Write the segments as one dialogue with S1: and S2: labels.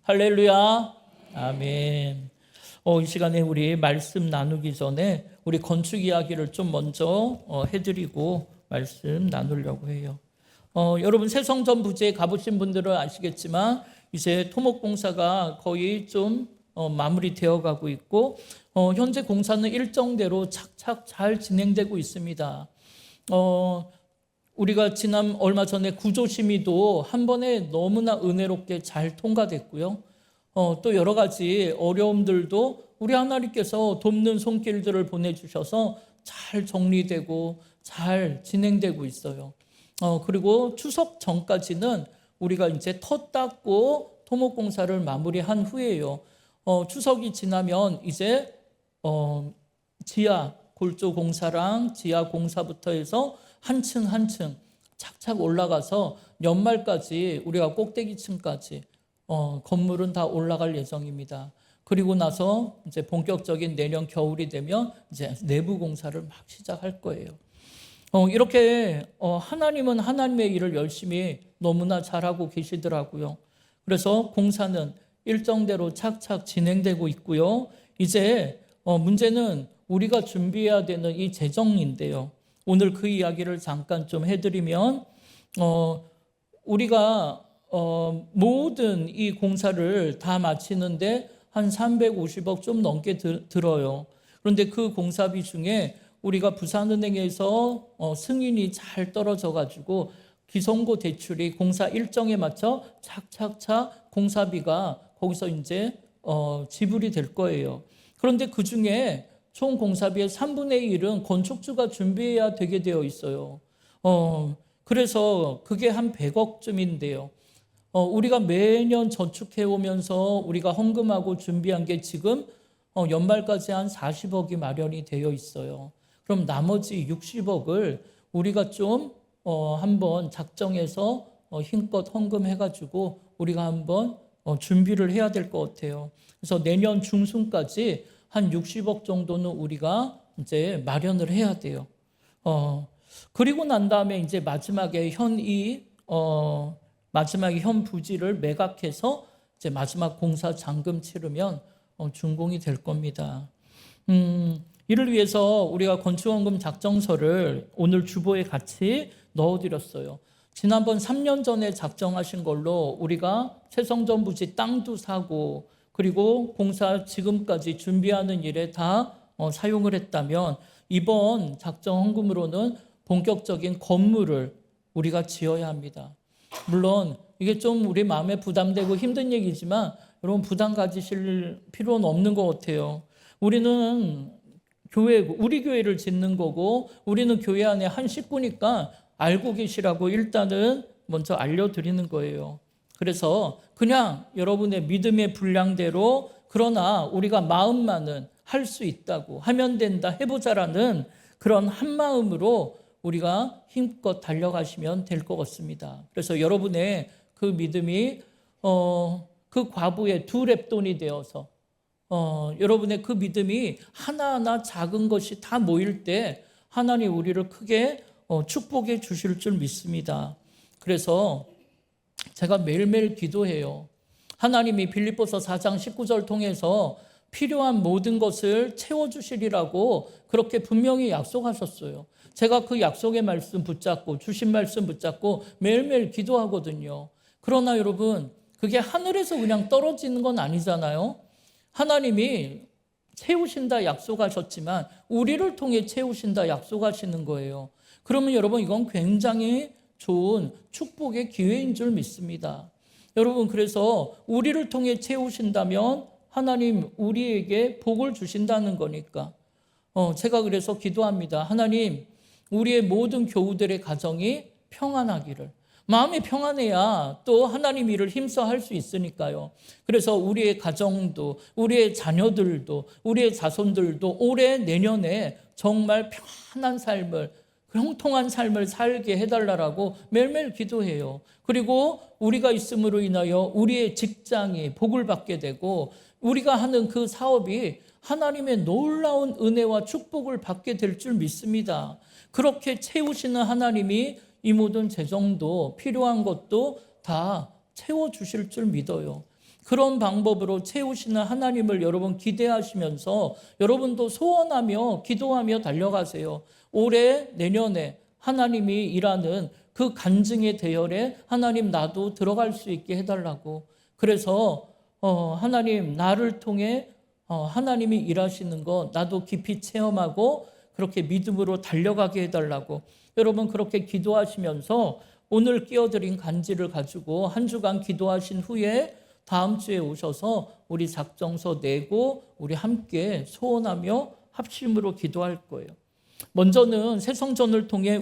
S1: 할렐루야. 아멘. 이 시간에 우리 말씀 나누기 전에 우리 건축 이야기를 좀 먼저 해드리고 말씀 나누려고 해요. 여러분 새성전 부지에 가보신 분들은 아시겠지만 이제 토목공사가 거의 좀 마무리되어 가고 있고 현재 공사는 일정대로 착착 잘 진행되고 있습니다. 우리가 지난 얼마 전에 구조심의도 한 번에 너무나 은혜롭게 잘 통과됐고요. 또 여러 가지 어려움들도 우리 하나님께서 돕는 손길들을 보내주셔서 잘 정리되고 잘 진행되고 있어요. 그리고 추석 전까지는 우리가 이제 터 닦고 토목공사를 마무리한 후에요. 추석이 지나면 이제 지하 골조 공사랑 지하 공사부터 해서 한 층 한 층 착착 올라가서 연말까지 우리가 꼭대기층까지 건물은 다 올라갈 예정입니다. 그리고 나서 이제 본격적인 내년 겨울이 되면 이제 내부 공사를 막 시작할 거예요. 이렇게 하나님은 하나님의 일을 열심히 너무나 잘하고 계시더라고요. 그래서 공사는 일정대로 착착 진행되고 있고요. 이제 문제는 우리가 준비해야 되는 이 재정인데요. 오늘 그 이야기를 잠깐 좀 해드리면 우리가 모든 이 공사를 다 마치는데 한 350억 좀 넘게 들어요. 그런데 그 공사비 중에 우리가 부산은행에서 승인이 잘 떨어져 가지고 기성고 대출이 공사 일정에 맞춰 착착착 공사비가 거기서 이제 지불이 될 거예요. 그런데 그 중에 총 공사비의 3분의 1은 건축주가 준비해야 되게 되어 있어요. 그래서 그게 한 100억쯤인데요. 우리가 매년 저축해 오면서 우리가 헌금하고 준비한 게 지금 연말까지 한 40억이 마련이 되어 있어요. 그럼 나머지 60억을 우리가 좀 한번 작정해서 힘껏 헌금해가지고 우리가 한번 준비를 해야 될 것 같아요. 그래서 내년 중순까지 한 60억 정도는 우리가 이제 마련을 해야 돼요. 그리고 난 다음에 이제 마지막에 마지막에 현 부지를 매각해서 이제 마지막 공사 잔금 치르면 준공이 될 겁니다. 이를 위해서 우리가 건축원금 작정서를 오늘 주보에 같이 넣어드렸어요. 지난번 3년 전에 작정하신 걸로 우리가 새성전 부지 땅도 사고 그리고 공사 지금까지 준비하는 일에 다 사용을 했다면 이번 작정 헌금으로는 본격적인 건물을 우리가 지어야 합니다. 물론 이게 좀 우리 마음에 부담되고 힘든 얘기지만 여러분 부담 가지실 필요는 없는 것 같아요. 우리는 우리 교회를 짓는 거고 우리는 교회 안에 한 식구니까 알고 계시라고 일단은 먼저 알려드리는 거예요. 그래서 그냥 여러분의 믿음의 분량대로 그러나 우리가 마음만은 할 수 있다고 하면 된다 해보자라는 그런 한 마음으로 우리가 힘껏 달려가시면 될 것 같습니다. 그래서 여러분의 그 믿음이 그 과부의 2렙돈이 되어서 여러분의 그 믿음이 하나하나 작은 것이 다 모일 때 하나님 우리를 크게 축복해 주실 줄 믿습니다. 그래서 제가 매일매일 기도해요. 하나님이 빌립보서 4장 19절 통해서 필요한 모든 것을 채워주시리라고 그렇게 분명히 약속하셨어요. 제가 그 약속의 말씀 붙잡고 주신 말씀 붙잡고 매일매일 기도하거든요. 그러나 여러분 그게 하늘에서 그냥 떨어지는 건 아니잖아요. 하나님이 채우신다 약속하셨지만 우리를 통해 채우신다 약속하시는 거예요. 그러면 여러분 이건 굉장히 좋은 축복의 기회인 줄 믿습니다. 여러분 그래서 우리를 통해 채우신다면 하나님 우리에게 복을 주신다는 거니까 제가 그래서 기도합니다. 하나님 우리의 모든 교우들의 가정이 평안하기를. 마음이 평안해야 또 하나님 일을 힘써 할 수 있으니까요. 그래서 우리의 가정도 우리의 자녀들도 우리의 자손들도 올해 내년에 정말 평안한 삶을 형통한 삶을 살게 해달라고 매일매일 기도해요. 그리고 우리가 있음으로 인하여 우리의 직장이 복을 받게 되고 우리가 하는 그 사업이 하나님의 놀라운 은혜와 축복을 받게 될 줄 믿습니다. 그렇게 채우시는 하나님이 이 모든 재정도 필요한 것도 다 채워주실 줄 믿어요. 그런 방법으로 채우시는 하나님을 여러분 기대하시면서 여러분도 소원하며 기도하며 달려가세요. 올해 내년에 하나님이 일하는 그 간증의 대열에 하나님 나도 들어갈 수 있게 해달라고. 그래서 하나님 나를 통해 하나님이 일하시는 거 나도 깊이 체험하고 그렇게 믿음으로 달려가게 해달라고. 여러분 그렇게 기도하시면서 오늘 끼어드린 간지를 가지고 한 주간 기도하신 후에 다음 주에 오셔서 우리 작정서 내고 우리 함께 소원하며 합심으로 기도할 거예요. 먼저는 새 성전을 통해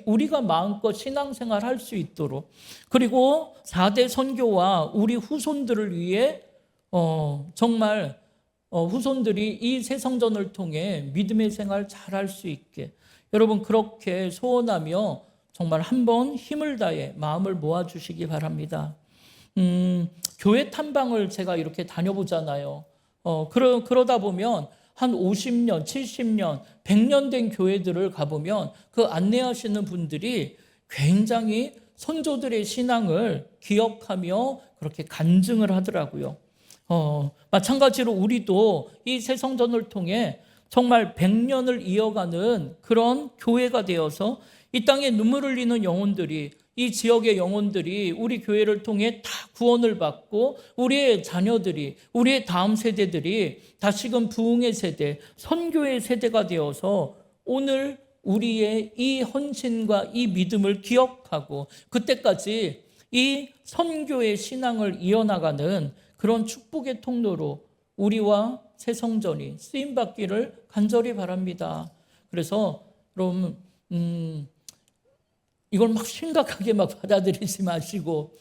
S1: 우리가 마음껏 신앙생활 할 수 있도록, 그리고 4대 선교와 우리 후손들을 위해 정말 후손들이 이 새 성전을 통해 믿음의 생활 잘 할 수 있게 여러분 그렇게 소원하며 정말 한번 힘을 다해 마음을 모아주시기 바랍니다. 교회 탐방을 제가 이렇게 다녀보잖아요. 그러다 보면 한 50년, 70년, 100년 된 교회들을 가보면 그 안내하시는 분들이 굉장히 선조들의 신앙을 기억하며 그렇게 간증을 하더라고요. 마찬가지로 우리도 이 새 성전을 통해 정말 100년을 이어가는 그런 교회가 되어서 이 땅에 눈물 흘리는 영혼들이, 이 지역의 영혼들이 우리 교회를 통해 다 구원을 받고 우리의 자녀들이, 우리의 다음 세대들이 다시금 부흥의 세대, 선교의 세대가 되어서 오늘 우리의 이 헌신과 이 믿음을 기억하고 그때까지 이 선교의 신앙을 이어나가는 그런 축복의 통로로 우리와 새 성전이 쓰임받기를 간절히 바랍니다. 그래서 여러분 이걸 막 심각하게 막 받아들이지 마시고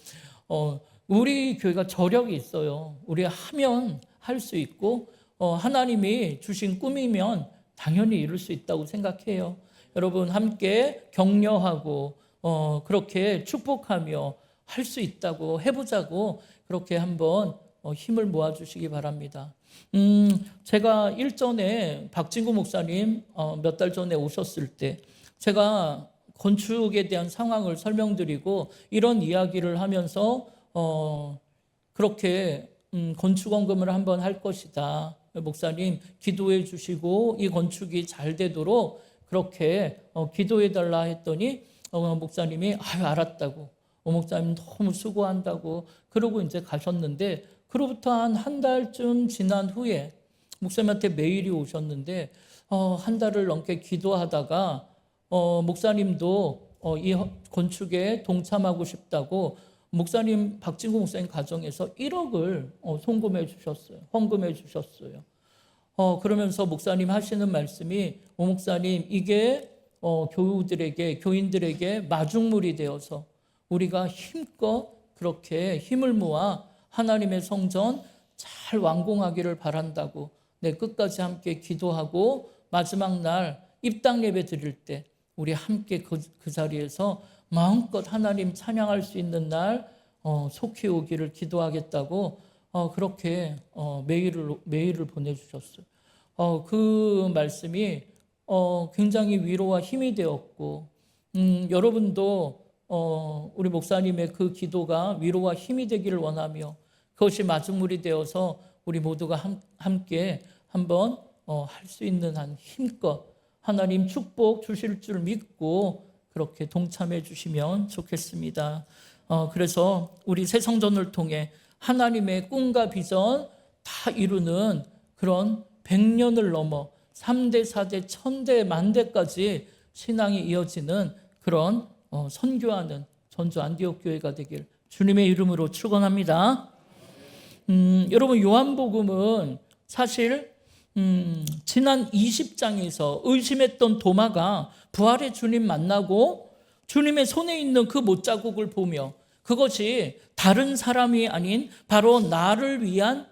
S1: 우리 교회가 저력이 있어요. 우리 하면 할 수 있고 하나님이 주신 꿈이면 당연히 이룰 수 있다고 생각해요. 여러분 함께 격려하고 그렇게 축복하며 할 수 있다고 해보자고 그렇게 한번 힘을 모아주시기 바랍니다. 제가 일전에 박진구 목사님 몇 달 전에 오셨을 때 제가 건축에 대한 상황을 설명드리고 이런 이야기를 하면서 그렇게 건축원금을 한번 할 것이다. 목사님 기도해 주시고 이 건축이 잘 되도록 그렇게 기도해 달라 했더니 목사님이 알았다고, 목사님 너무 수고한다고 그러고 이제 가셨는데, 그로부터 한 달쯤 지난 후에 목사님한테 메일이 오셨는데 한 달을 넘게 기도하다가 목사님도 이 건축에 동참하고 싶다고 목사님 박진구 목사님 가정에서 1억을 송금해 주셨어요. 헌금해 주셨어요. 그러면서 목사님 하시는 말씀이 목사님 이게 교인들에게 마중물이 되어서 우리가 힘껏 그렇게 힘을 모아 하나님의 성전 잘 완공하기를 바란다고 끝까지 함께 기도하고 마지막 날 입당 예배 드릴 때 우리 함께 그 자리에서 마음껏 하나님 찬양할 수 있는 날 속히 오기를 기도하겠다고 그렇게 메일을 보내주셨어요. 그 말씀이 굉장히 위로와 힘이 되었고 여러분도 우리 목사님의 그 기도가 위로와 힘이 되기를 원하며 그것이 마중물이 되어서 우리 모두가 함께 한번 할 수 있는 한 힘껏 하나님 축복 주실 줄 믿고 그렇게 동참해 주시면 좋겠습니다. 그래서 우리 새 성전을 통해 하나님의 꿈과 비전 다 이루는 그런 100년을 넘어 3대, 4대, 1000대, 만대까지 신앙이 이어지는 그런 선교하는 전주 안디옥 교회가 되길 주님의 이름으로 축원합니다. 여러분 요한복음은 사실 지난 20장에서 의심했던 도마가 부활의 주님 만나고 주님의 손에 있는 그 못자국을 보며 그것이 다른 사람이 아닌 바로 나를 위한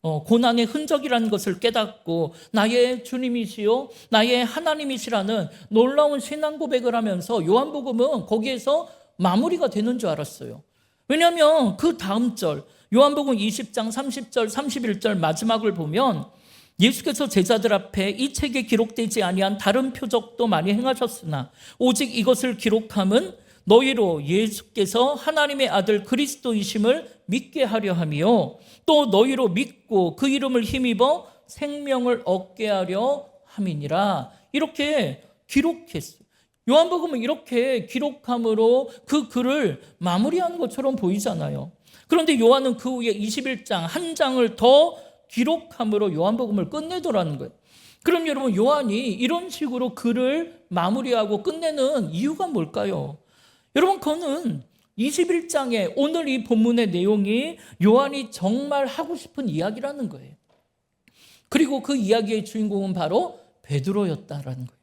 S1: 고난의 흔적이라는 것을 깨닫고 나의 주님이시요 나의 하나님이시라는 놀라운 신앙 고백을 하면서 요한복음은 거기에서 마무리가 되는 줄 알았어요. 왜냐하면 그 다음 절 요한복음 20장 30절 31절 마지막을 보면 예수께서 제자들 앞에 이 책에 기록되지 아니한 다른 표적도 많이 행하셨으나 오직 이것을 기록함은 너희로 예수께서 하나님의 아들 그리스도이심을 믿게 하려 하며 또 너희로 믿고 그 이름을 힘입어 생명을 얻게 하려 함이니라. 이렇게 기록했어요. 요한복음은 이렇게 기록함으로 그 글을 마무리하는 것처럼 보이잖아요. 그런데 요한은 그 후에 21장 한 장을 더 기록함으로 요한복음을 끝내더라는 거예요. 그럼 여러분, 요한이 이런 식으로 글을 마무리하고 끝내는 이유가 뭘까요? 여러분, 그거는 21장에 오늘 이 본문의 내용이 요한이 정말 하고 싶은 이야기라는 거예요. 그리고 그 이야기의 주인공은 바로 베드로였다라는 거예요.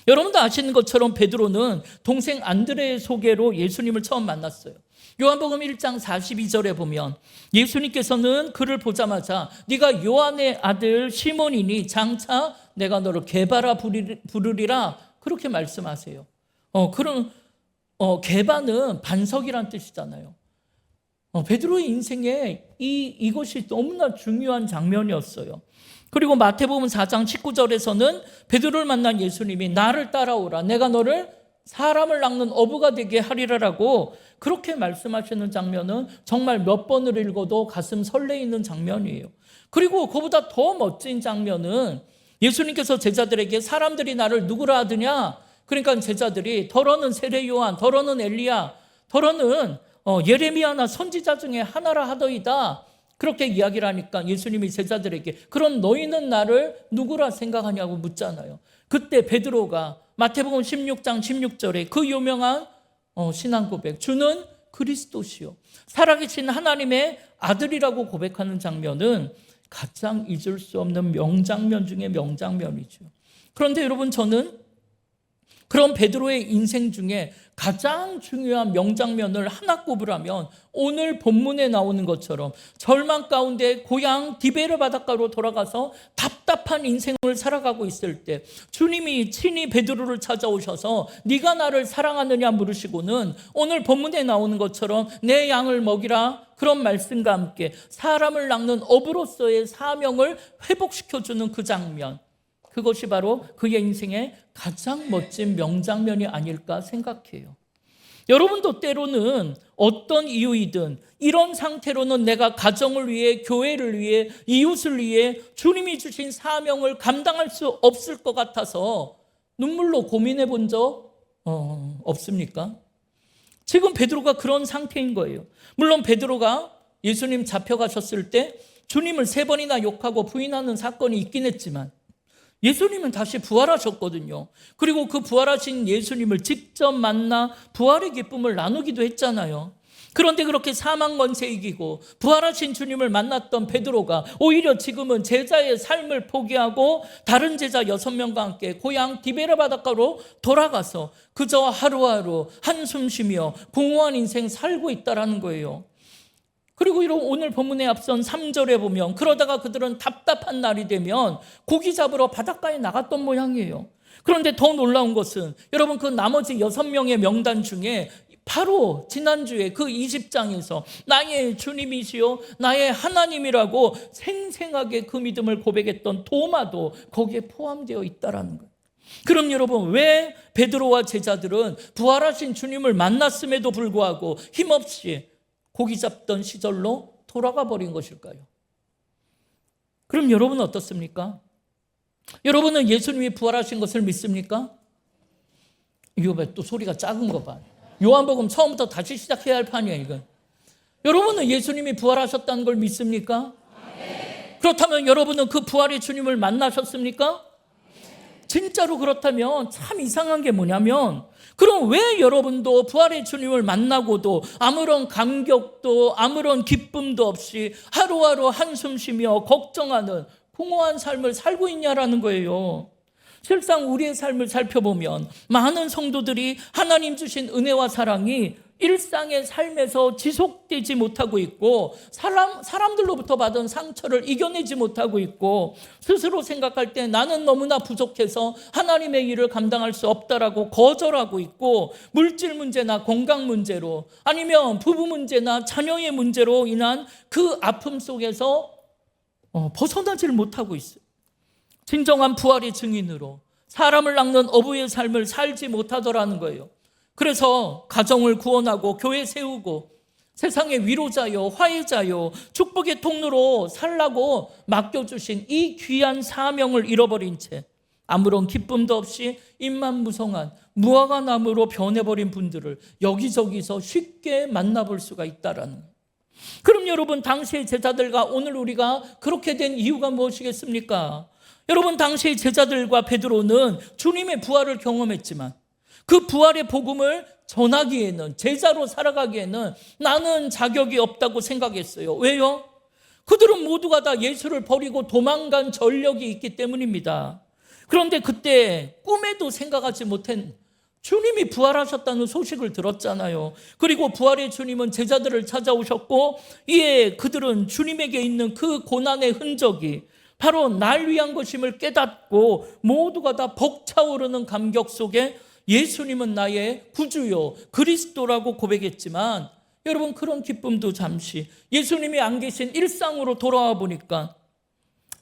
S1: 여러분도 아시는 것처럼 베드로는 동생 안드레의 소개로 예수님을 처음 만났어요. 요한복음 1장 42절에 보면 예수님께서는 그를 보자마자 네가 요한의 아들 시몬이니 장차 내가 너를 게바라 부르리라 그렇게 말씀하세요. 게바는 반석이란 뜻이잖아요. 베드로의 인생에 이것이 너무나 중요한 장면이었어요. 그리고 마태복음 4장 19절에서는 베드로를 만난 예수님이 나를 따라오라, 내가 너를 사람을 낚는 어부가 되게 하리라라고 그렇게 말씀하시는 장면은 정말 몇 번을 읽어도 가슴 설레이는 장면이에요. 그리고 그보다 더 멋진 장면은 예수님께서 제자들에게 사람들이 나를 누구라 하느냐, 그러니까 제자들이 더러는 세례 요한, 더러는 엘리야, 더러는 예레미야나 선지자 중에 하나라 하더이다, 그렇게 이야기를 하니까 예수님이 제자들에게 그럼 너희는 나를 누구라 생각하냐고 묻잖아요. 그때 베드로가 마태복음 16장 16절에 그 유명한 신앙 고백, 주는 그리스도시요 살아계신 하나님의 아들이라고 고백하는 장면은 가장 잊을 수 없는 명장면 중에 명장면이죠. 그런데 여러분, 저는 그런 베드로의 인생 중에 가장 중요한 명장면을 하나 꼽으라면 오늘 본문에 나오는 것처럼 절망 가운데 고향 디베르 바닷가로 돌아가서 답답한 인생을 살아가고 있을 때 주님이 친히 베드로를 찾아오셔서 네가 나를 사랑하느냐 물으시고는 오늘 본문에 나오는 것처럼 내 양을 먹이라, 그런 말씀과 함께 사람을 낚는 어부로서의 사명을 회복시켜주는 그 장면, 그것이 바로 그의 인생의 가장 멋진 명장면이 아닐까 생각해요. 여러분도 때로는 어떤 이유이든 이런 상태로는 내가 가정을 위해, 교회를 위해, 이웃을 위해 주님이 주신 사명을 감당할 수 없을 것 같아서 눈물로 고민해 본 적 없습니까? 지금 베드로가 그런 상태인 거예요. 물론 베드로가 예수님 잡혀가셨을 때 주님을 3번이나 욕하고 부인하는 사건이 있긴 했지만 예수님은 다시 부활하셨거든요. 그리고 그 부활하신 예수님을 직접 만나 부활의 기쁨을 나누기도 했잖아요. 그런데 그렇게 사망 권세 이기고 부활하신 주님을 만났던 베드로가 오히려 지금은 제자의 삶을 포기하고 다른 제자 6명과 함께 고향 디베르 바닷가로 돌아가서 그저 하루하루 한숨 쉬며 공허한 인생 살고 있다라는 거예요. 그리고 오늘 본문에 앞선 3절에 보면 그러다가 그들은 답답한 날이 되면 고기 잡으러 바닷가에 나갔던 모양이에요. 그런데 더 놀라운 것은 여러분, 그 나머지 6명의 명단 중에 바로 지난주에 그 20장에서 나의 주님이시요 나의 하나님이라고 생생하게 그 믿음을 고백했던 도마도 거기에 포함되어 있다라는 거예요. 그럼 여러분, 왜 베드로와 제자들은 부활하신 주님을 만났음에도 불구하고 힘없이 고기 잡던 시절로 돌아가 버린 것일까요? 그럼 여러분은 어떻습니까? 여러분은 예수님이 부활하신 것을 믿습니까? 이거 봐, 또 소리가 작은 거 봐. 요한복음 처음부터 다시 시작해야 할 판이야, 이건. 여러분은 예수님이 부활하셨다는 걸 믿습니까? 그렇다면 여러분은 그 부활의 주님을 만나셨습니까? 진짜로 그렇다면 참 이상한 게 뭐냐면, 그럼 왜 여러분도 부활의 주님을 만나고도 아무런 감격도 아무런 기쁨도 없이 하루하루 한숨 쉬며 걱정하는 공허한 삶을 살고 있냐라는 거예요. 실상 우리의 삶을 살펴보면 많은 성도들이 하나님 주신 은혜와 사랑이 일상의 삶에서 지속되지 못하고 있고 사람들로부터 받은 상처를 이겨내지 못하고 있고 스스로 생각할 때 나는 너무나 부족해서 하나님의 일을 감당할 수 없다라고 거절하고 있고 물질 문제나 건강 문제로 아니면 부부 문제나 자녀의 문제로 인한 그 아픔 속에서 벗어나지를 못하고 있어요. 진정한 부활의 증인으로 사람을 낚는 어부의 삶을 살지 못하더라는 거예요. 그래서 가정을 구원하고 교회 세우고 세상의 위로자요, 화해자요, 축복의 통로로 살라고 맡겨주신 이 귀한 사명을 잃어버린 채 아무런 기쁨도 없이 입만 무성한 무화과 나무로 변해버린 분들을 여기저기서 쉽게 만나볼 수가 있다라는 거예요. 그럼 여러분, 당시의 제자들과 오늘 우리가 그렇게 된 이유가 무엇이겠습니까? 여러분, 당시의 제자들과 베드로는 주님의 부활을 경험했지만 그 부활의 복음을 전하기에는, 제자로 살아가기에는 나는 자격이 없다고 생각했어요. 왜요? 그들은 모두가 다 예수를 버리고 도망간 전력이 있기 때문입니다. 그런데 그때 꿈에도 생각하지 못한 주님이 부활하셨다는 소식을 들었잖아요. 그리고 부활의 주님은 제자들을 찾아오셨고, 이에 그들은 주님에게 있는 그 고난의 흔적이 바로 날 위한 것임을 깨닫고 모두가 다 벅차오르는 감격 속에 예수님은 나의 구주요 그리스도라고 고백했지만, 여러분, 그런 기쁨도 잠시 예수님이 안 계신 일상으로 돌아와 보니까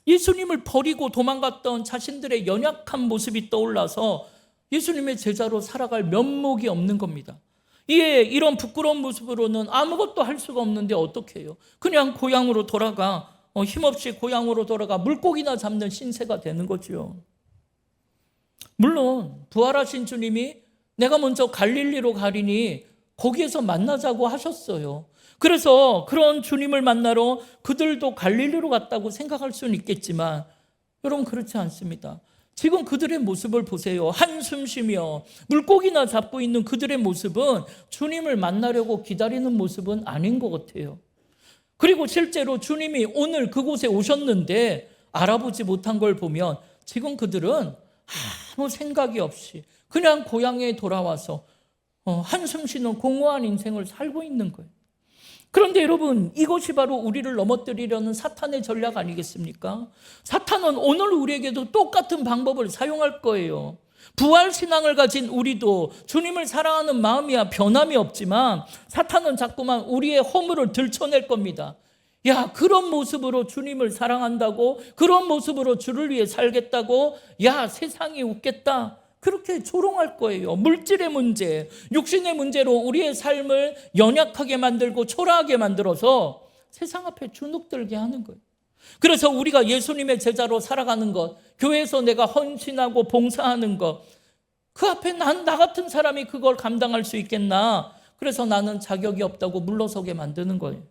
S1: 예수님을 버리고 도망갔던 자신들의 연약한 모습이 떠올라서 예수님의 제자로 살아갈 면목이 없는 겁니다. 이에 이런 부끄러운 모습으로는 아무것도 할 수가 없는데 어떻게 해요? 그냥 고향으로 돌아가, 힘없이 고향으로 돌아가 물고기나 잡는 신세가 되는 거죠. 물론 부활하신 주님이 내가 먼저 갈릴리로 가리니 거기에서 만나자고 하셨어요. 그래서 그런 주님을 만나러 그들도 갈릴리로 갔다고 생각할 수는 있겠지만, 여러분, 그렇지 않습니다. 지금 그들의 모습을 보세요. 한숨 쉬며 물고기나 잡고 있는 그들의 모습은 주님을 만나려고 기다리는 모습은 아닌 것 같아요. 그리고 실제로 주님이 오늘 그곳에 오셨는데 알아보지 못한 걸 보면 지금 그들은 아무 생각이 없이 그냥 고향에 돌아와서 한숨 쉬는 공허한 인생을 살고 있는 거예요. 그런데 여러분, 이것이 바로 우리를 넘어뜨리려는 사탄의 전략 아니겠습니까? 사탄은 오늘 우리에게도 똑같은 방법을 사용할 거예요. 부활신앙을 가진 우리도 주님을 사랑하는 마음이야 변함이 없지만 사탄은 자꾸만 우리의 허물을 들춰낼 겁니다. 야, 그런 모습으로 주님을 사랑한다고, 그런 모습으로 주를 위해 살겠다고, 야, 세상이 웃겠다, 그렇게 조롱할 거예요. 물질의 문제, 육신의 문제로 우리의 삶을 연약하게 만들고 초라하게 만들어서 세상 앞에 주눅들게 하는 거예요. 그래서 우리가 예수님의 제자로 살아가는 것, 교회에서 내가 헌신하고 봉사하는 것, 그 앞에 나 같은 사람이 그걸 감당할 수 있겠나? 그래서 나는 자격이 없다고 물러서게 만드는 거예요.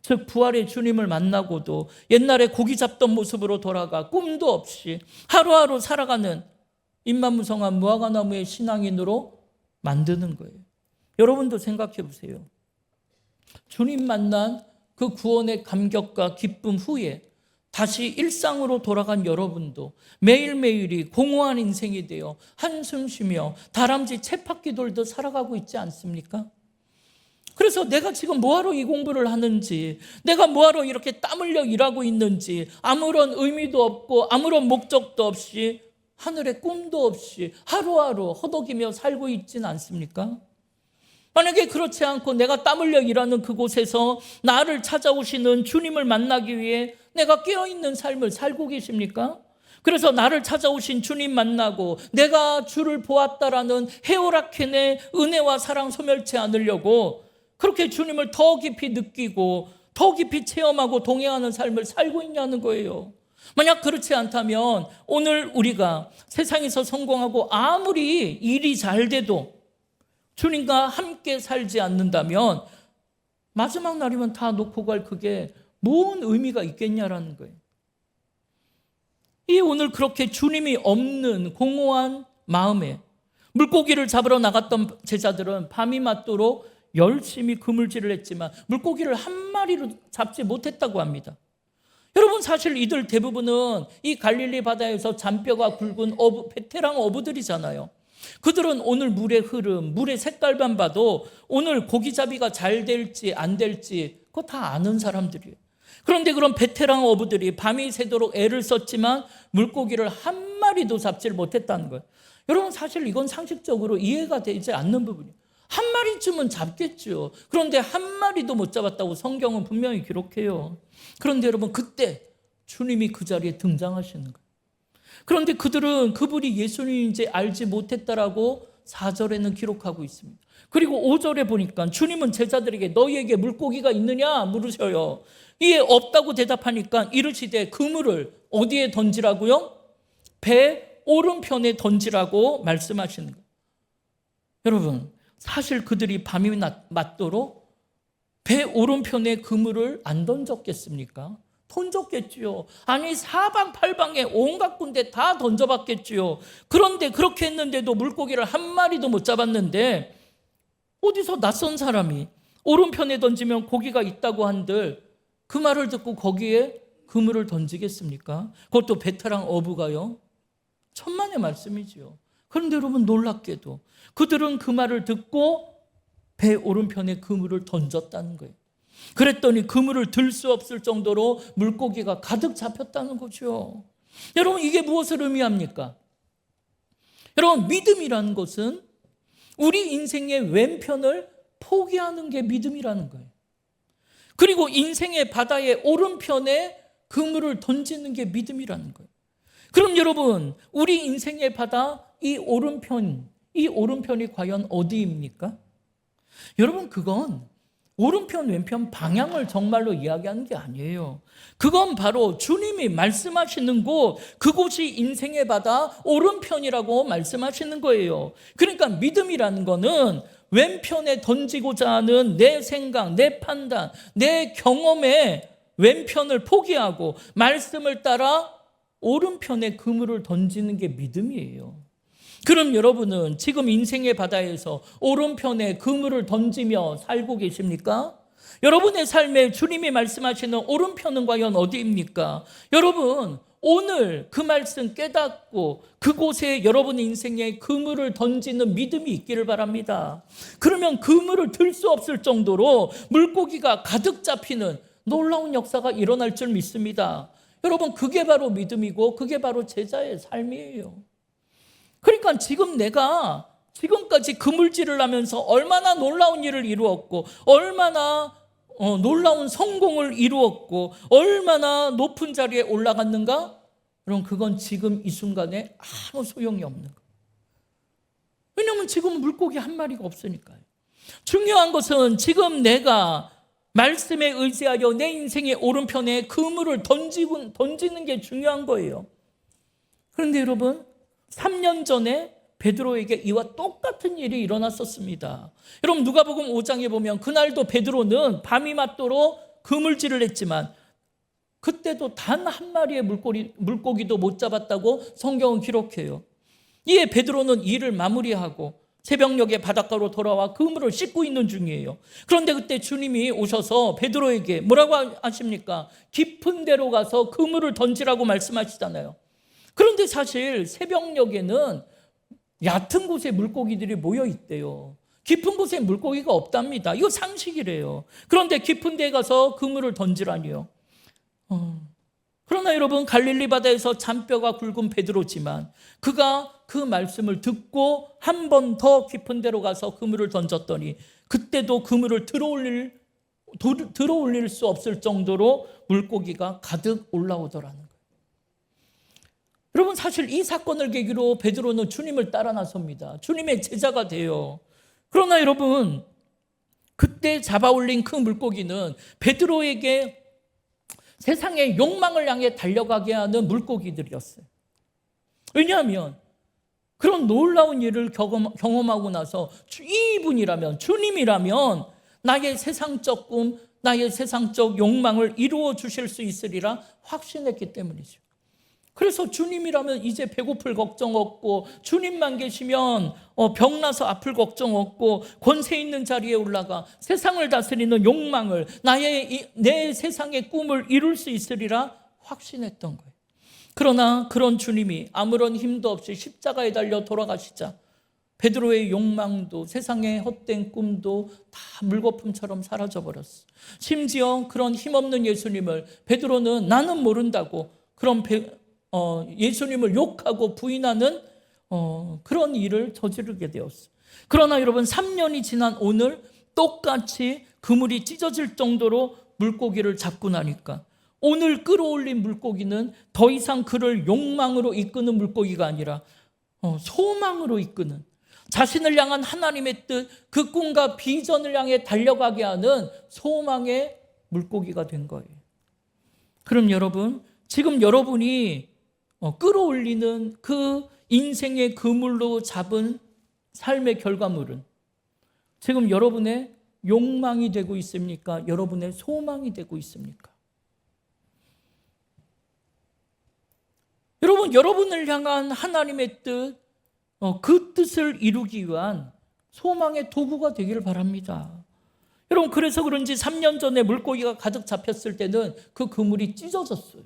S1: 즉, 부활의 주님을 만나고도 옛날에 고기 잡던 모습으로 돌아가 꿈도 없이 하루하루 살아가는 입만무성한 무화과나무의 신앙인으로 만드는 거예요. 여러분도 생각해 보세요. 주님 만난 그 구원의 감격과 기쁨 후에 다시 일상으로 돌아간 여러분도 매일매일이 공허한 인생이 되어 한숨 쉬며 다람쥐 쳇바퀴 돌듯 살아가고 있지 않습니까? 그래서 내가 지금 뭐하러 이 공부를 하는지, 내가 뭐하러 이렇게 땀 흘려 일하고 있는지 아무런 의미도 없고 아무런 목적도 없이 하늘의 꿈도 없이 하루하루 허덕이며 살고 있진 않습니까? 만약에 그렇지 않고 내가 땀 흘려 일하는 그곳에서 나를 찾아오시는 주님을 만나기 위해 내가 깨어있는 삶을 살고 계십니까? 그래서 나를 찾아오신 주님 만나고 내가 주를 보았다라는 헤오라켄의 은혜와 사랑 소멸치 않으려고 그렇게 주님을 더 깊이 느끼고 더 깊이 체험하고 동행하는 삶을 살고 있냐는 거예요. 만약 그렇지 않다면 오늘 우리가 세상에서 성공하고 아무리 일이 잘 돼도 주님과 함께 살지 않는다면 마지막 날이면 다 놓고 갈 그게 뭔 의미가 있겠냐라는 거예요. 이 오늘 그렇게 주님이 없는 공허한 마음에 물고기를 잡으러 나갔던 제자들은 밤이 맞도록 열심히 그물질을 했지만 물고기를 한 마리로 잡지 못했다고 합니다. 여러분, 사실 이들 대부분은 이 갈릴리 바다에서 잔뼈가 굵은 베테랑 어부들이잖아요. 그들은 오늘 물의 흐름, 물의 색깔만 봐도 오늘 고기잡이가 잘 될지 안 될지 그거 다 아는 사람들이에요. 그런데 그런 베테랑 어부들이 밤이 새도록 애를 썼지만 물고기를 한 마리도 잡지를 못했다는 거예요. 여러분, 사실 이건 상식적으로 이해가 되지 않는 부분이에요. 한 마리쯤은 잡겠죠. 그런데 한 마리도 못 잡았다고 성경은 분명히 기록해요. 그런데 여러분, 그때 주님이 그 자리에 등장하시는 거예요. 그런데 그들은 그분이 예수님인지 알지 못했다라고 4절에는 기록하고 있습니다. 그리고 5절에 보니까 주님은 제자들에게 너희에게 물고기가 있느냐 물으셔요. 이에 없다고 대답하니까 이르시되 그물을 어디에 던지라고요? 배 오른편에 던지라고 말씀하시는 거예요. 여러분, 사실 그들이 밤이 맞도록 배 오른편에 그물을 안 던졌겠습니까? 던졌겠지요. 아니 사방팔방에 온갖 군데 다 던져봤겠지요. 그런데 그렇게 했는데도 물고기를 한 마리도 못 잡았는데 어디서 낯선 사람이 오른편에 던지면 고기가 있다고 한들 그 말을 듣고 거기에 그물을 던지겠습니까? 그것도 베테랑 어부가요. 천만의 말씀이지요. 그런데 여러분 놀랍게도 그들은 그 말을 듣고 배 오른편에 그물을 던졌다는 거예요. 그랬더니 그물을 들 수 없을 정도로 물고기가 가득 잡혔다는 거죠. 여러분 이게 무엇을 의미합니까? 여러분 믿음이라는 것은 우리 인생의 왼편을 포기하는 게 믿음이라는 거예요. 그리고 인생의 바다의 오른편에 그물을 던지는 게 믿음이라는 거예요. 그럼 여러분 우리 인생의 바다 이 오른편이 과연 어디입니까? 여러분 그건 오른편 왼편 방향을 정말로 이야기하는 게 아니에요. 그건 바로 주님이 말씀하시는 곳, 그곳이 인생의 바다 오른편이라고 말씀하시는 거예요. 그러니까 믿음이라는 거는 왼편에 던지고자 하는 내 생각, 내 판단, 내 경험에 왼편을 포기하고 말씀을 따라 오른편에 그물을 던지는 게 믿음이에요. 그럼 여러분은 지금 인생의 바다에서 오른편에 그물을 던지며 살고 계십니까? 여러분의 삶에 주님이 말씀하시는 오른편은 과연 어디입니까? 여러분 오늘 그 말씀 깨닫고 그곳에 여러분 인생에 그물을 던지는 믿음이 있기를 바랍니다. 그러면 그물을 들 수 없을 정도로 물고기가 가득 잡히는 놀라운 역사가 일어날 줄 믿습니다. 여러분 그게 바로 믿음이고 그게 바로 제자의 삶이에요. 그러니까 지금 내가 지금까지 그물질을 하면서 얼마나 놀라운 일을 이루었고 얼마나 놀라운 성공을 이루었고 얼마나 높은 자리에 올라갔는가? 그럼 그건 지금 이 순간에 아무 소용이 없는 거예요. 왜냐하면 지금 물고기 한 마리가 없으니까요. 중요한 것은 지금 내가 말씀에 의지하여 내 인생의 오른편에 그물을 던지는 게 중요한 거예요. 그런데 여러분 3년 전에 베드로에게 이와 똑같은 일이 일어났었습니다. 여러분 누가복음 5장에 보면 그날도 베드로는 밤이 맞도록 그물질을 했지만 그때도 단 한 마리의 물고기도 못 잡았다고 성경은 기록해요. 이에 베드로는 일을 마무리하고 새벽녘에 바닷가로 돌아와 그물을 씻고 있는 중이에요. 그런데 그때 주님이 오셔서 베드로에게 뭐라고 하십니까? 깊은 데로 가서 그물을 던지라고 말씀하시잖아요. 그런데 사실 새벽녘에는 얕은 곳에 물고기들이 모여 있대요. 깊은 곳에 물고기가 없답니다. 이거 상식이래요. 그런데 깊은 데 가서 그물을 던지라니요. 그러나 여러분 갈릴리 바다에서 잔뼈가 굵은 베드로지만 그가 그 말씀을 듣고 한 번 더 깊은 데로 가서 그물을 던졌더니 그때도 그물을 들어올릴 수 없을 정도로 물고기가 가득 올라오더라는 거예요. 여러분 사실 이 사건을 계기로 베드로는 주님을 따라 나섭니다. 주님의 제자가 돼요. 그러나 여러분 그때 잡아올린 그 물고기는 베드로에게 세상의 욕망을 향해 달려가게 하는 물고기들이었어요. 왜냐하면 그런 놀라운 일을 경험하고 나서 이분이라면 주님이라면 나의 세상적 꿈, 나의 세상적 욕망을 이루어 주실 수 있으리라 확신했기 때문이죠. 그래서 주님이라면 이제 배고플 걱정 없고 주님만 계시면 병나서 아플 걱정 없고 권세 있는 자리에 올라가 세상을 다스리는 욕망을 내 세상의 꿈을 이룰 수 있으리라 확신했던 거예요. 그러나 그런 주님이 아무런 힘도 없이 십자가에 달려 돌아가시자 베드로의 욕망도 세상의 헛된 꿈도 다 물거품처럼 사라져버렸어. 심지어 그런 힘없는 예수님을 베드로는 나는 모른다고 그런 예수님을 욕하고 부인하는 그런 일을 저지르게 되었어요. 그러나 여러분 3년이 지난 오늘 똑같이 그물이 찢어질 정도로 물고기를 잡고 나니까 오늘 끌어올린 물고기는 더 이상 그를 욕망으로 이끄는 물고기가 아니라 소망으로 이끄는 자신을 향한 하나님의 뜻, 그 꿈과 비전을 향해 달려가게 하는 소망의 물고기가 된 거예요. 그럼 여러분, 지금 여러분이 끌어올리는 그 인생의 그물로 잡은 삶의 결과물은 지금 여러분의 욕망이 되고 있습니까? 여러분의 소망이 되고 있습니까? 여러분, 여러분을 향한 하나님의 뜻, 그 뜻을 이루기 위한 소망의 도구가 되기를 바랍니다. 여러분, 그래서 그런지 3년 전에 물고기가 가득 잡혔을 때는 그 그물이 찢어졌어요.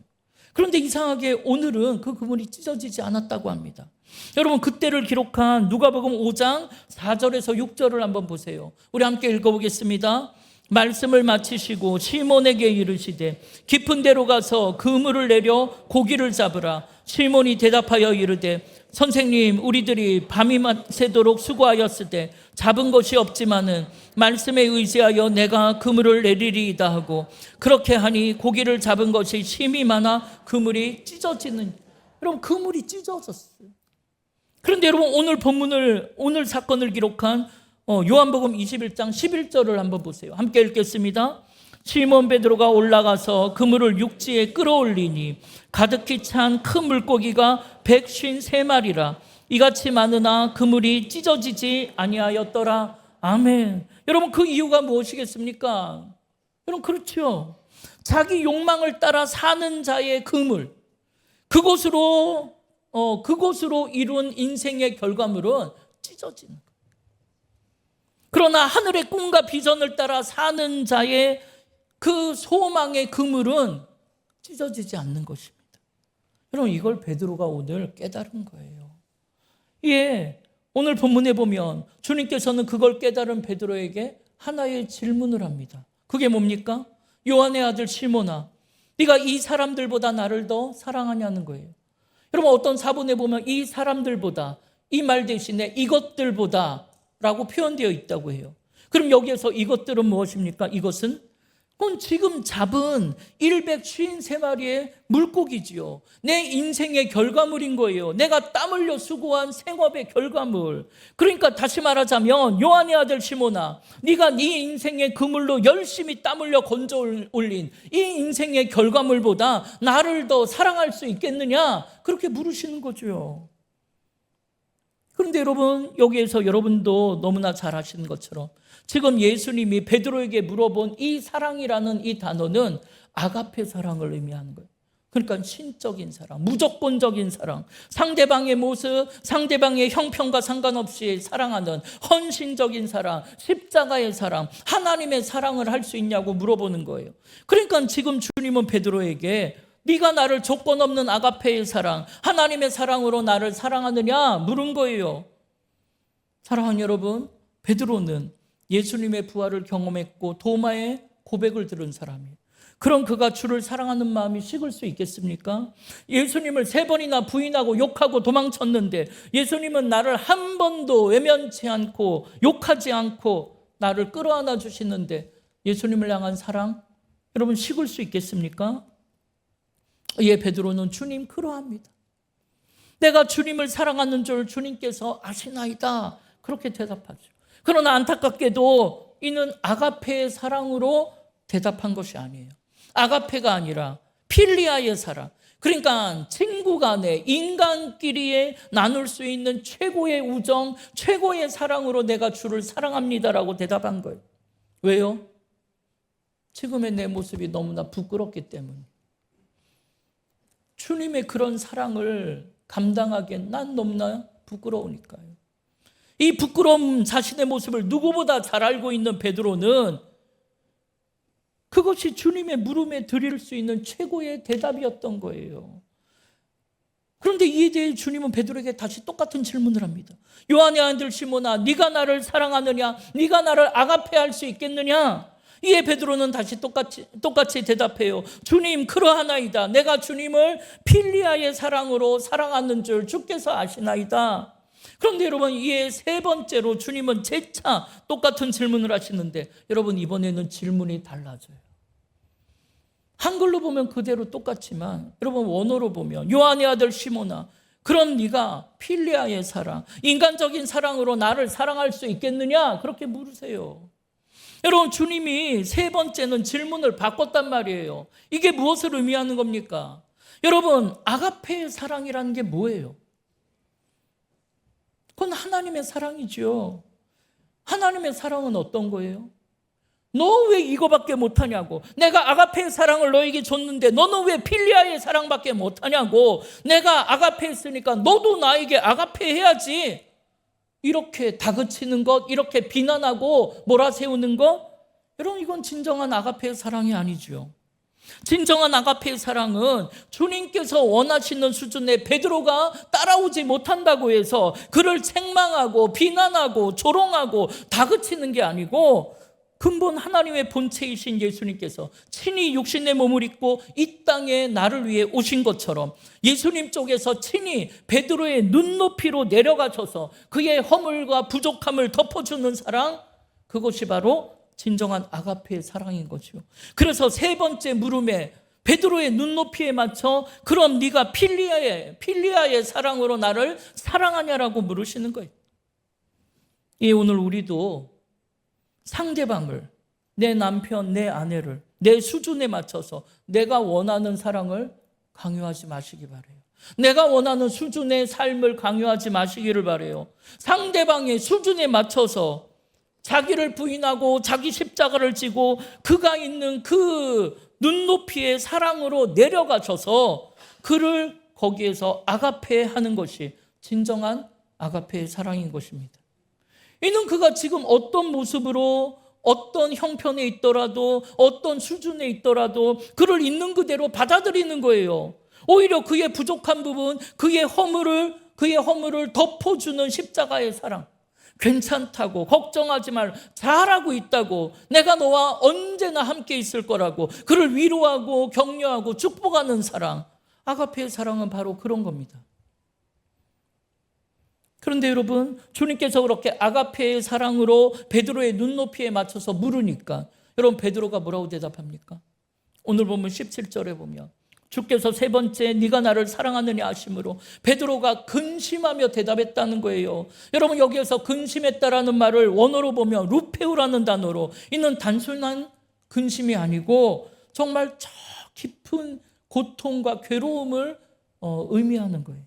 S1: 그런데 이상하게 오늘은 그 그물이 찢어지지 않았다고 합니다. 여러분, 그때를 기록한 누가복음 5장 4절에서 6절을 한번 보세요. 우리 함께 읽어보겠습니다. 말씀을 마치시고 시몬에게 이르시되 깊은 데로 가서 그물을 내려 고기를 잡으라. 시몬이 대답하여 이르되 선생님, 우리들이 밤이 새도록 수고하였을 때 잡은 것이 없지만은 말씀에 의지하여 내가 그물을 내리리이다 하고 그렇게 하니 고기를 잡은 것이 심이 많아 그물이 찢어지는. 여러분, 그물이 찢어졌어요. 그런데 여러분, 오늘 사건을 기록한 요한복음 21장 11절을 한번 보세요. 함께 읽겠습니다. 시몬 베드로가 올라가서 그물을 육지에 끌어올리니 가득히 찬 큰 물고기가 153마리라. 이같이 많으나 그물이 찢어지지 아니하였더라. 아멘. 여러분, 그 이유가 무엇이겠습니까? 여러분, 그렇죠. 자기 욕망을 따라 사는 자의 그물, 그곳으로 이룬 인생의 결과물은 찢어지는 거예요. 그러나 하늘의 꿈과 비전을 따라 사는 자의 그 소망의 그물은 찢어지지 않는 것입니다. 여러분, 이걸 베드로가 오늘 깨달은 거예요. 예, 오늘 본문에 보면 주님께서는 그걸 깨달은 베드로에게 하나의 질문을 합니다. 그게 뭡니까? 요한의 아들 시몬아, 네가 이 사람들보다 나를 더 사랑하냐는 거예요. 여러분, 어떤 사본에 보면 이 사람들보다, 이 말 대신에 이것들보다 라고 표현되어 있다고 해요. 그럼 여기에서 이것들은 무엇입니까? 이것은 그건 지금 잡은 153마리의 물고기지요. 내 인생의 결과물인 거예요. 내가 땀 흘려 수고한 생업의 결과물. 그러니까 다시 말하자면 요한의 아들 시몬아, 네가 네 인생의 그물로 열심히 땀 흘려 건져 올린 이 인생의 결과물보다 나를 더 사랑할 수 있겠느냐? 그렇게 물으시는 거죠. 그런데 여러분, 여기에서 여러분도 너무나 잘 아시는 것처럼 지금 예수님이 베드로에게 물어본 이 사랑이라는 이 단어는 아가페 사랑을 의미하는 거예요. 그러니까 신적인 사랑, 무조건적인 사랑, 상대방의 모습, 상대방의 형편과 상관없이 사랑하는 헌신적인 사랑, 십자가의 사랑, 하나님의 사랑을 할 수 있냐고 물어보는 거예요. 그러니까 지금 주님은 베드로에게 네가 나를 조건 없는 아가페의 사랑, 하나님의 사랑으로 나를 사랑하느냐 물은 거예요. 사랑하는 여러분, 베드로는 예수님의 부활을 경험했고 도마의 고백을 들은 사람이에요. 그럼 그가 주를 사랑하는 마음이 식을 수 있겠습니까? 예수님을 3번이나 부인하고 욕하고 도망쳤는데 예수님은 나를 한 번도 외면치 않고 욕하지 않고 나를 끌어안아 주시는데 예수님을 향한 사랑, 여러분 식을 수 있겠습니까? 예, 베드로는 주님 그러합니다. 내가 주님을 사랑하는 줄 주님께서 아시나이다. 그렇게 대답하죠. 그러나 안타깝게도 이는 아가페의 사랑으로 대답한 것이 아니에요. 아가페가 아니라 필리아의 사랑. 그러니까 친구 간에 인간끼리에 나눌 수 있는 최고의 우정, 최고의 사랑으로 내가 주를 사랑합니다라고 대답한 거예요. 왜요? 지금의 내 모습이 너무나 부끄럽기 때문에. 주님의 그런 사랑을 감당하기엔 난 너무나 부끄러우니까요. 이 부끄러운 자신의 모습을 누구보다 잘 알고 있는 베드로는 그것이 주님의 물음에 드릴 수 있는 최고의 대답이었던 거예요. 그런데 이에 대해 주님은 베드로에게 다시 똑같은 질문을 합니다. 요한의 아들 시몬아, 네가 나를 사랑하느냐? 네가 나를 아가페할 수 있겠느냐? 이에 베드로는 다시 똑같이 대답해요. 주님 그러하나이다. 내가 주님을 필리아의 사랑으로 사랑하는 줄 주께서 아시나이다. 그런데 여러분, 이에 3번째로 주님은 재차 똑같은 질문을 하시는데 여러분, 이번에는 질문이 달라져요. 한글로 보면 그대로 똑같지만 여러분, 원어로 보면 요한의 아들 시몬아, 그럼 네가 필리아의 사랑, 인간적인 사랑으로 나를 사랑할 수 있겠느냐? 그렇게 물으세요. 여러분, 주님이 세 번째는 질문을 바꿨단 말이에요. 이게 무엇을 의미하는 겁니까? 여러분, 아가페의 사랑이라는 게 뭐예요? 그건 하나님의 사랑이죠. 하나님의 사랑은 어떤 거예요? 너 왜 이거밖에 못하냐고. 내가 아가페의 사랑을 너에게 줬는데 너는 왜 필리아의 사랑밖에 못하냐고. 내가 아가페 했으니까 너도 나에게 아가페 해야지. 이렇게 다그치는 것, 이렇게 비난하고 몰아세우는 것, 여러분, 이건 진정한 아가페의 사랑이 아니죠. 진정한 아가페의 사랑은 주님께서 원하시는 수준의 베드로가 따라오지 못한다고 해서 그를 책망하고 비난하고 조롱하고 다그치는 게 아니고, 근본 하나님의 본체이신 예수님께서 친히 육신의 몸을 입고 이 땅에 나를 위해 오신 것처럼 예수님 쪽에서 친히 베드로의 눈높이로 내려가셔서 그의 허물과 부족함을 덮어주는 사랑, 그것이 바로 진정한 아가페의 사랑인 거죠. 그래서 세 번째 물음에 베드로의 눈높이에 맞춰 그럼 네가 필리아의 사랑으로 나를 사랑하냐라고 물으시는 거예요. 예, 오늘 우리도 상대방을, 내 남편, 내 아내를 내 수준에 맞춰서 내가 원하는 사랑을 강요하지 마시기 바라요. 내가 원하는 수준의 삶을 강요하지 마시기를 바라요. 상대방의 수준에 맞춰서 자기를 부인하고 자기 십자가를 지고 그가 있는 그 눈높이의 사랑으로 내려가셔서 그를 거기에서 아가페하는 것이 진정한 아가페의 사랑인 것입니다. 이는 그가 지금 어떤 모습으로 어떤 형편에 있더라도 어떤 수준에 있더라도 그를 있는 그대로 받아들이는 거예요. 오히려 그의 부족한 부분, 그의 허물을 덮어주는 십자가의 사랑. 괜찮다고, 걱정하지 말, 잘하고 있다고, 내가 너와 언제나 함께 있을 거라고 그를 위로하고 격려하고 축복하는 사랑. 아가페의 사랑은 바로 그런 겁니다. 그런데 여러분, 주님께서 그렇게 아가페의 사랑으로 베드로의 눈높이에 맞춰서 물으니까 여러분, 베드로가 뭐라고 대답합니까? 오늘 보면 17절에 보면 주께서 세 번째 네가 나를 사랑하느냐 하심으로 베드로가 근심하며 대답했다는 거예요. 여러분, 여기에서 근심했다라는 말을 원어로 보면 루페우라는 단어로, 이는 단순한 근심이 아니고 정말 저 깊은 고통과 괴로움을 의미하는 거예요.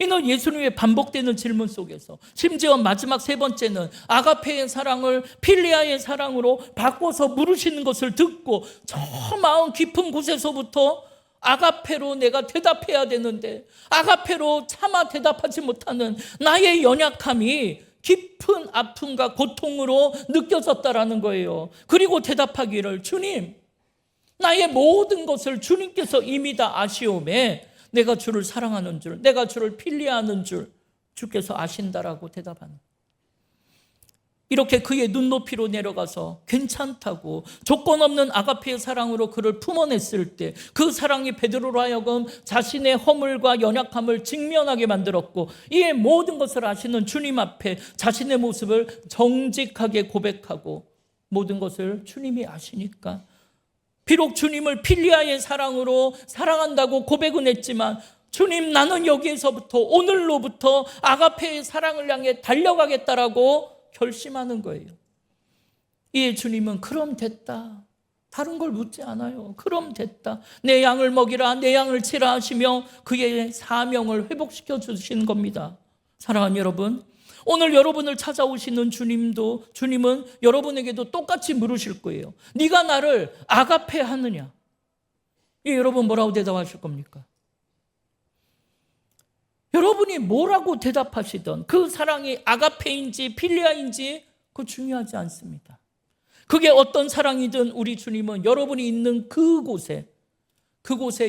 S1: 이는 예수님의 반복되는 질문 속에서 심지어 마지막 세 번째는 아가페의 사랑을 필리아의 사랑으로 바꿔서 물으시는 것을 듣고 저 마음 깊은 곳에서부터 아가페로 내가 대답해야 되는데 아가페로 차마 대답하지 못하는 나의 연약함이 깊은 아픔과 고통으로 느껴졌다라는 거예요. 그리고 대답하기를, 주님, 나의 모든 것을 주님께서 이미 다 아시오매 내가 주를 사랑하는 줄, 내가 주를 필리하는 줄 주께서 아신다라고 대답하는. 이렇게 그의 눈높이로 내려가서 괜찮다고 조건 없는 아가페의 사랑으로 그를 품어냈을 때 그 사랑이 베드로로 하여금 자신의 허물과 연약함을 직면하게 만들었고, 이의 모든 것을 아시는 주님 앞에 자신의 모습을 정직하게 고백하고, 모든 것을 주님이 아시니까 비록 주님을 필리아의 사랑으로 사랑한다고 고백은 했지만, 주님, 나는 여기에서부터 오늘로부터 아가페의 사랑을 향해 달려가겠다라고 결심하는 거예요. 이에 주님은 그럼 됐다, 다른 걸 묻지 않아요. 그럼 됐다, 내 양을 먹이라, 내 양을 치라 하시며 그의 사명을 회복시켜 주시는 겁니다. 사랑하는 여러분, 오늘 여러분을 찾아오시는 주님은 여러분에게도 똑같이 물으실 거예요. 네가 나를 아가페 하느냐? 여러분 뭐라고 대답하실 겁니까? 여러분이 뭐라고 대답하시던 그 사랑이 아가페인지 필리아인지 그거 중요하지 않습니다. 그게 어떤 사랑이든 우리 주님은 여러분이 있는 그곳에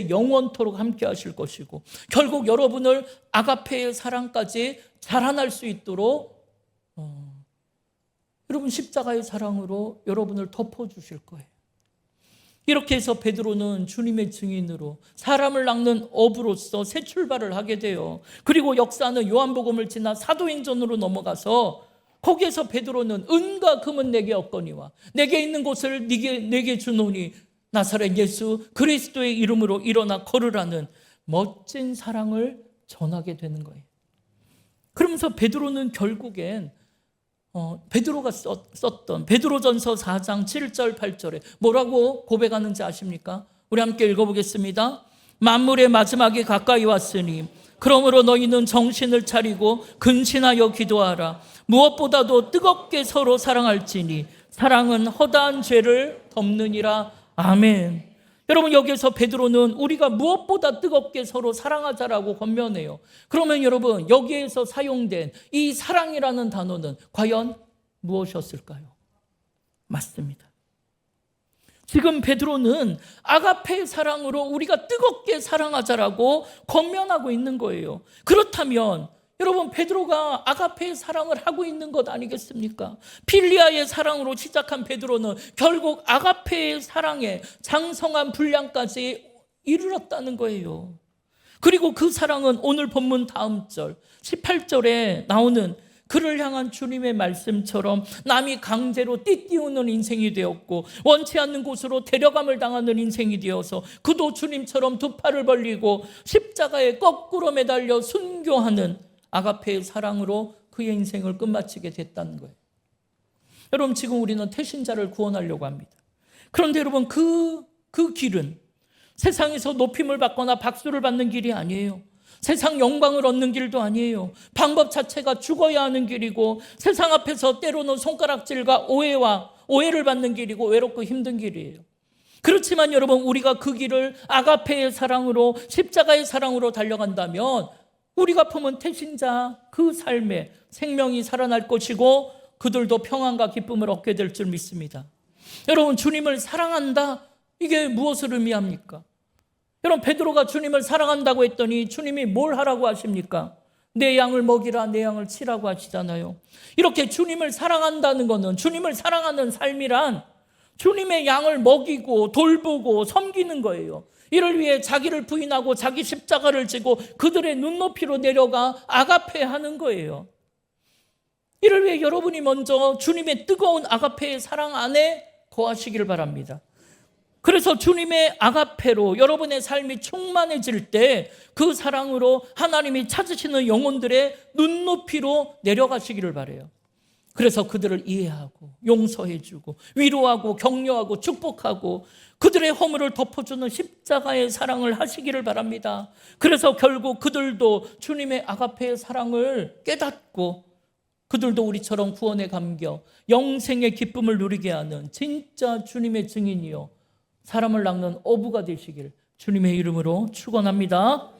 S1: 영원토록 함께 하실 것이고, 결국 여러분을 아가페의 사랑까지 자라날 수 있도록 여러분 십자가의 사랑으로 여러분을 덮어주실 거예요. 이렇게 해서 베드로는 주님의 증인으로 사람을 낚는 어부로서 새 출발을 하게 돼요. 그리고 역사는 요한복음을 지나 사도행전으로 넘어가서 거기에서 베드로는 은과 금은 내게 없거니와 내게 있는 곳을 내게 주노니 나사렛 예수 그리스도의 이름으로 일어나 걸으라는 멋진 사랑을 전하게 되는 거예요. 그러면서 베드로는 결국엔 베드로가 썼던 베드로전서 4장 7절 8절에 뭐라고 고백하는지 아십니까? 우리 함께 읽어보겠습니다. 만물의 마지막이 가까이 왔으니 그러므로 너희는 정신을 차리고 근신하여 기도하라. 무엇보다도 뜨겁게 서로 사랑할지니 사랑은 허다한 죄를 덮느니라. 아멘. 여러분, 여기에서 베드로는 우리가 무엇보다 뜨겁게 서로 사랑하자라고 권면해요. 그러면 여러분, 여기에서 사용된 이 사랑이라는 단어는 과연 무엇이었을까요? 맞습니다. 지금 베드로는 아가페의 사랑으로 우리가 뜨겁게 사랑하자라고 권면하고 있는 거예요. 그렇다면 여러분, 베드로가 아가페의 사랑을 하고 있는 것 아니겠습니까? 필리아의 사랑으로 시작한 베드로는 결국 아가페의 사랑에 장성한 분량까지 이르렀다는 거예요. 그리고 그 사랑은 오늘 본문 다음 절 18절에 나오는 그를 향한 주님의 말씀처럼 남이 강제로 띠띠우는 인생이 되었고 원치 않는 곳으로 데려감을 당하는 인생이 되어서 그도 주님처럼 두 팔을 벌리고 십자가에 거꾸로 매달려 순교하는 아가페의 사랑으로 그의 인생을 끝마치게 됐다는 거예요. 여러분, 지금 우리는 태신자를 구원하려고 합니다. 그런데 여러분, 그 길은 세상에서 높임을 받거나 박수를 받는 길이 아니에요. 세상 영광을 얻는 길도 아니에요. 방법 자체가 죽어야 하는 길이고 세상 앞에서 때로는 손가락질과 오해를 받는 길이고 외롭고 힘든 길이에요. 그렇지만 여러분, 우리가 그 길을 아가페의 사랑으로 십자가의 사랑으로 달려간다면 우리가 품은 태신자 그 삶에 생명이 살아날 것이고 그들도 평안과 기쁨을 얻게 될 줄 믿습니다. 여러분, 주님을 사랑한다, 이게 무엇을 의미합니까? 여러분, 베드로가 주님을 사랑한다고 했더니 주님이 뭘 하라고 하십니까? 내 양을 먹이라, 내 양을 치라고 하시잖아요. 이렇게 주님을 사랑한다는 것은, 주님을 사랑하는 삶이란 주님의 양을 먹이고 돌보고 섬기는 거예요. 이를 위해 자기를 부인하고 자기 십자가를 지고 그들의 눈높이로 내려가 아가페하는 거예요. 이를 위해 여러분이 먼저 주님의 뜨거운 아가페의 사랑 안에 거하시길 바랍니다. 그래서 주님의 아가페로 여러분의 삶이 충만해질 때 그 사랑으로 하나님이 찾으시는 영혼들의 눈높이로 내려가시기를 바라요. 그래서 그들을 이해하고 용서해주고 위로하고 격려하고 축복하고 그들의 허물을 덮어주는 십자가의 사랑을 하시기를 바랍니다. 그래서 결국 그들도 주님의 아가페의 사랑을 깨닫고 그들도 우리처럼 구원에 감겨 영생의 기쁨을 누리게 하는 진짜 주님의 증인이요 사람을 낚는 어부가 되시길 주님의 이름으로 축원합니다.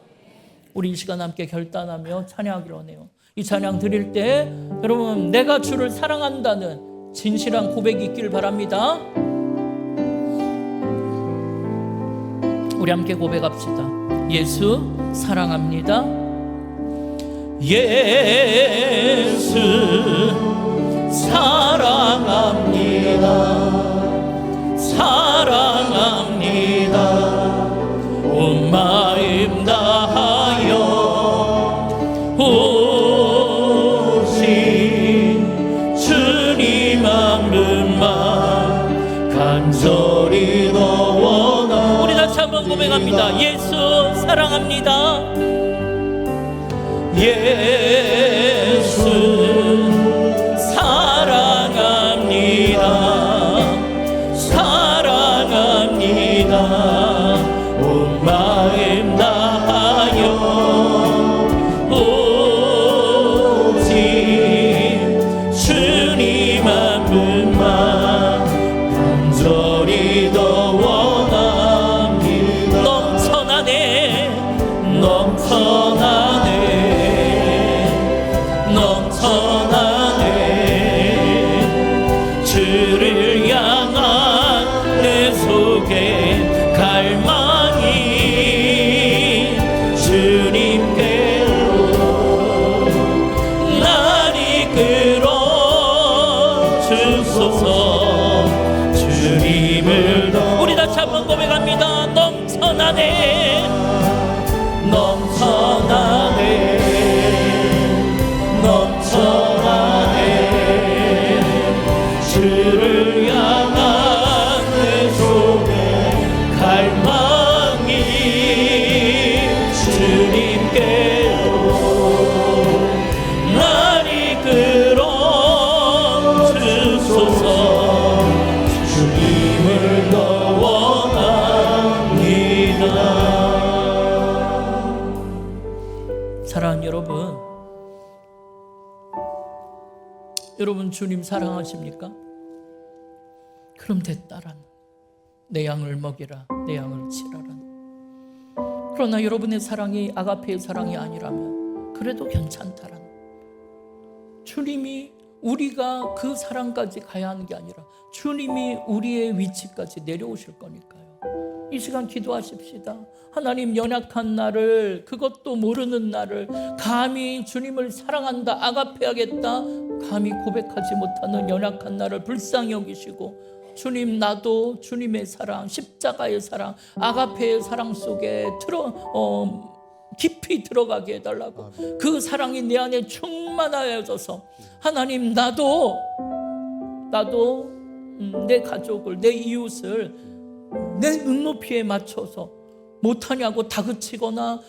S1: 우리 이 시간 함께 결단하며 찬양하기로 하네요. 이 찬양 드릴 때 여러분, 내가 주를 사랑한다는 진실한 고백이 있길 바랍니다. 우리 함께 고백합시다. 예수 사랑합니다. 예수 사랑합니다. 사랑합니다. 온 마음 다하여 오신 주님 한 분만 간절히 더 원하. 우리 다시 한번 고백합니다. 예수 사랑합니다. 예수 사랑합니다. 사랑합니다. 온 마음 다하여 오직 주님 한 분만 간절히 더 원합니다. 넘쳐나네 넘쳐나네 넘쳐나네 주를 향한 내 속에 갈망이 주님께로 날 이끌어 주소서. 주님을 우리 다시 한번 고백합니다. 넘쳐나네 넘쳐나네 넘쳐나네 주를 향한 내 속에 갈망이 주님께로 여러분 주님 사랑하십니까? 그럼 됐다란, 내 양을 먹이라, 내 양을 치라란. 그러나 여러분의 사랑이 아가페의 사랑이 아니라면 그래도 괜찮다란. 주님이 우리가 그 사랑까지 가야 하는 게 아니라 주님이 우리의 위치까지 내려오실 거니까요. 이 시간 기도하십시다. 하나님, 연약한 나를, 그것도 모르는 나를 감히 주님을 사랑한다, 아가페하겠다 감히 고백하지 못하는 연약한 나를 불쌍히 여기시고, 주님, 나도 주님의 사랑, 십자가의 사랑, 아가페의 사랑 속에 깊이 들어가게 해달라고. 그 사랑이 내 안에 충만하여져서 하나님, 나도 내 가족을, 내 이웃을 내 눈높이에 맞춰서 못하냐고 다그치거나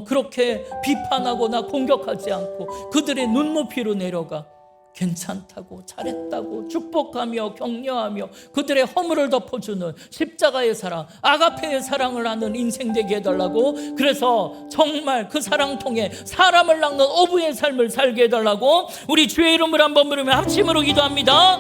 S1: 그렇게 비판하거나 공격하지 않고 그들의 눈높이로 내려가 괜찮다고, 잘했다고 축복하며 격려하며 그들의 허물을 덮어주는 십자가의 사랑, 아가페의 사랑을 하는 인생 되게 해달라고. 그래서 정말 그 사랑 통해 사람을 낚는 어부의 삶을 살게 해달라고 우리 주의 이름을 한번 부르며 합심으로 기도합니다.